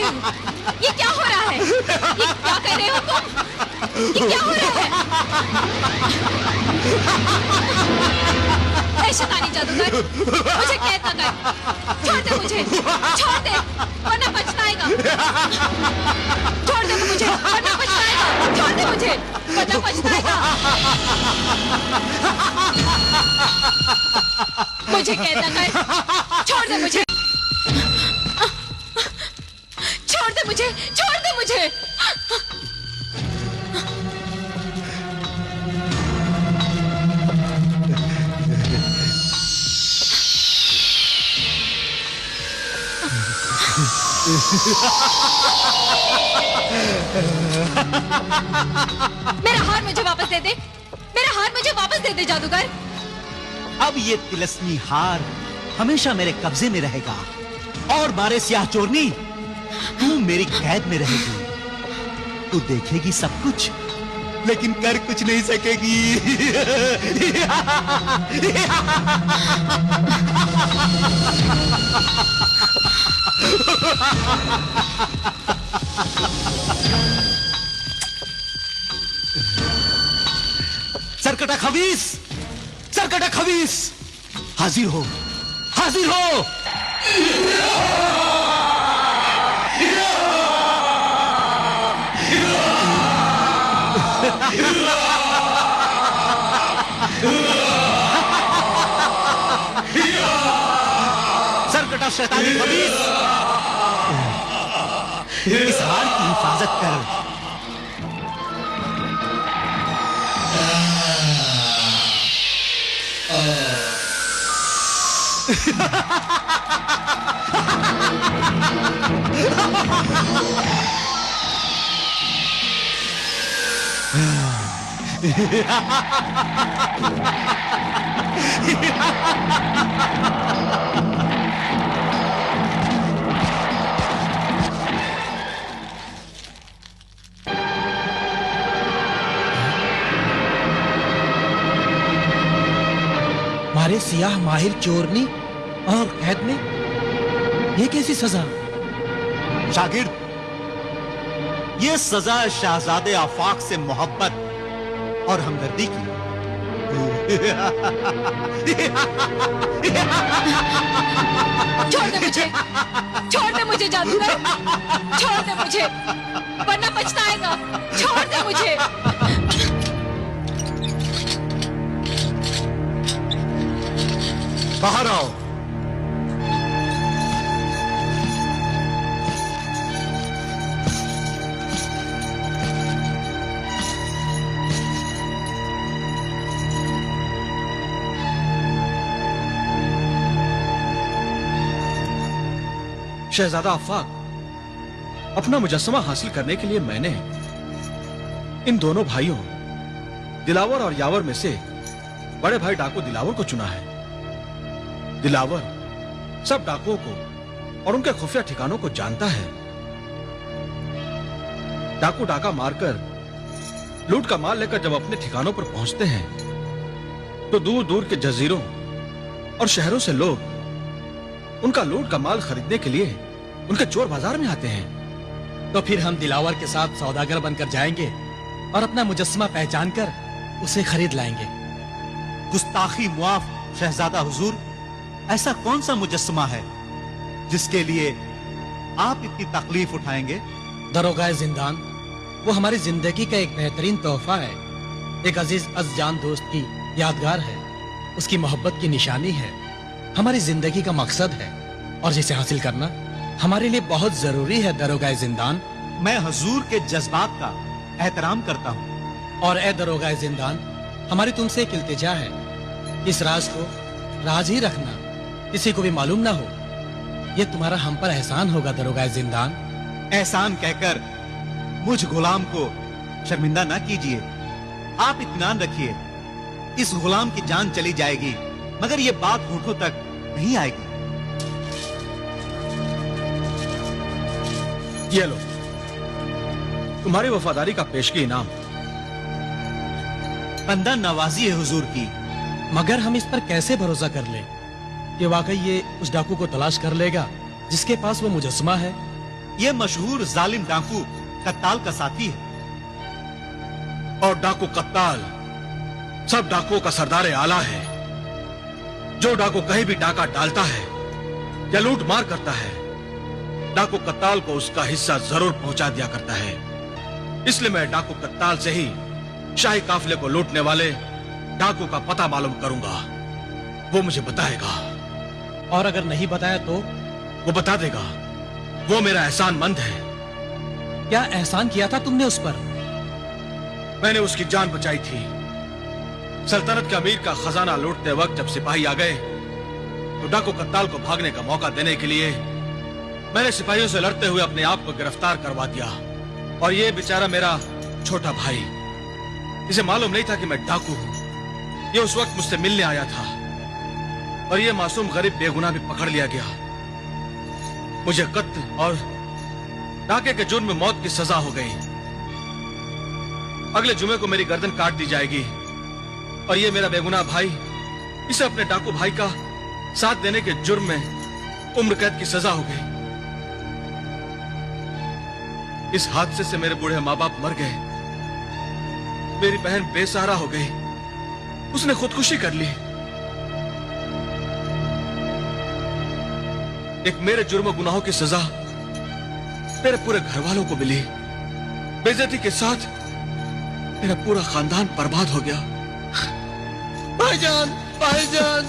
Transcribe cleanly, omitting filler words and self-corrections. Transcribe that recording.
रही हूँ। ये क्या हो रहा है? ये क्या कर रहे हो तुम? ये क्या हो रहा है? ऐ शैतानी जादूगर, मुझे कैद न कर। छोड़ दे मुझे, छोड़ दे, वरना पछताएगा। छोड़ दे मुझे, वरना पछताएगा। छोड़ दे मुझे, वरना पछताएगा। मुझे कैद न कर, छोड़ दे मुझे। छोड़ दे मुझे, छोड़ दे मुझे। मेरा हार मुझे वापस दे दे, मेरा हार मुझे वापस दे दे जादूगर। अब ये तिलस्मी हार हमेशा मेरे कब्जे में रहेगा और बारे स्याह चोरनी, तू मेरी कैद में रहेगी। तू देखेगी सब कुछ लेकिन कर कुछ नहीं सकेगी। सरकटा खबीस, सरकटा खबीस, हाजिर हो, हाजिर हो। सरकटा शैतानी खबीस, इस हार की हिफाजत कर। मारे सियाह माहिर चोरनी और कैद में, ये कैसी सजा? शागिर्द, ये सजा शहजादे आफाक से मोहब्बत और हमदर्दी की। छोड़ दे मुझे, छोड़ दे मुझे जादूगर, छोड़ दे मुझे, वरना पछताएगा। छोड़ दे मुझे। बाहर आओ। शहजादा आफाक, अपना मुजस्समा हासिल करने के लिए मैंने इन दोनों भाइयों दिलावर और यावर में से बड़े भाई डाकू दिलावर को चुना है। दिलावर सब डाकुओं को और उनके खुफिया ठिकानों को जानता है। डाकू डाका मारकर लूट का माल लेकर जब अपने ठिकानों पर पहुंचते हैं तो दूर दूर के जजीरों और शहरों से लोग उनका लूट का माल खरीदने के लिए उनके चोर बाजार में आते हैं। तो फिर हम दिलावर के साथ सौदागर बनकर जाएंगे और अपना मुजस्समा पहचान कर उसे खरीद लाएंगे। गुस्ताखी मुआफ शहजादा हुजूर, ऐसा कौन सा मुजस्समा है जिसके लिए आप इतनी तकलीफ उठाएंगे? दरोगाए जिंदान, वो हमारी जिंदगी का एक बेहतरीन तोहफा है, एक अजीज अज़जान दोस्त की यादगार है, उसकी मोहब्बत की निशानी है, हमारी जिंदगी का मकसद है और जिसे हासिल करना हमारे लिए बहुत जरूरी है। दरोगाए जिंदान, मैं हुजूर के जज्बात का एहतराम करता हूँ। और ए दरोगाए जिंदान, हमारी तुमसे एक इल्तिजा है, इस राज को राज ही रखना, किसी को भी मालूम ना हो। यह तुम्हारा हम पर एहसान होगा दरोगाए जिंदान। एहसान कहकर मुझ गुलाम को शर्मिंदा ना कीजिए। आप इत्मीनान रखिए, इस गुलाम की जान चली जाएगी मगर ये बात होठों तक नहीं आएगी। ये लो तुम्हारी वफादारी का पेशगी इनाम। बंदा नवाजी है हुजूर की। मगर हम इस पर कैसे भरोसा कर लें कि वाकई ये उस डाकू को तलाश कर लेगा जिसके पास वो मुजस्समा है? ये मशहूर जालिम डाकू कत्ताल का साथी है। और डाकू कत्ताल सब डाकुओं का सरदार आला है। जो डाकू कहीं भी डाका डालता है या लूट मार करता है, डाकू कत्ताल को उसका हिस्सा जरूर पहुंचा दिया करता है। इसलिए मैं डाकू कत्ताल से ही शाही काफिले को लूटने वाले डाकू का पता मालूम करूंगा। वो मुझे बताएगा। और अगर नहीं बताया तो? वो बता देगा। वो मेरा एहसानमंद है। क्या एहसान किया था तुमने उस पर? मैंने उसकी जान बचाई थी। सल्तनत के अमीर का खजाना लूटते वक्त जब सिपाही आ गए तो डाकू कत्ताल को भागने का मौका देने के लिए मैंने सिपाहियों से लड़ते हुए अपने आप को गिरफ्तार करवा दिया। और ये बेचारा मेरा छोटा भाई, इसे मालूम नहीं था कि मैं डाकू हूं। ये उस वक्त मुझसे मिलने आया था और ये मासूम गरीब बेगुनाह भी पकड़ लिया गया। मुझे कत्ल और डाके के जुर्म में मौत की सजा हो गई। अगले जुमे को मेरी गर्दन काट दी जाएगी और ये मेरा बेगुनाह भाई, इसे अपने डाकू भाई का साथ देने के जुर्म में उम्र कैद की सजा हो गई। इस हादसे से मेरे बूढ़े माँ बाप मर गए। मेरी बहन बेसहारा हो गई। उसने खुदकुशी कर ली। एक मेरे जुर्म गुनाहों की सजा मेरे पूरे घर वालों को मिली। बेइज्जती के साथ मेरा पूरा खानदान बर्बाद हो गया। भाईजान, भाईजान।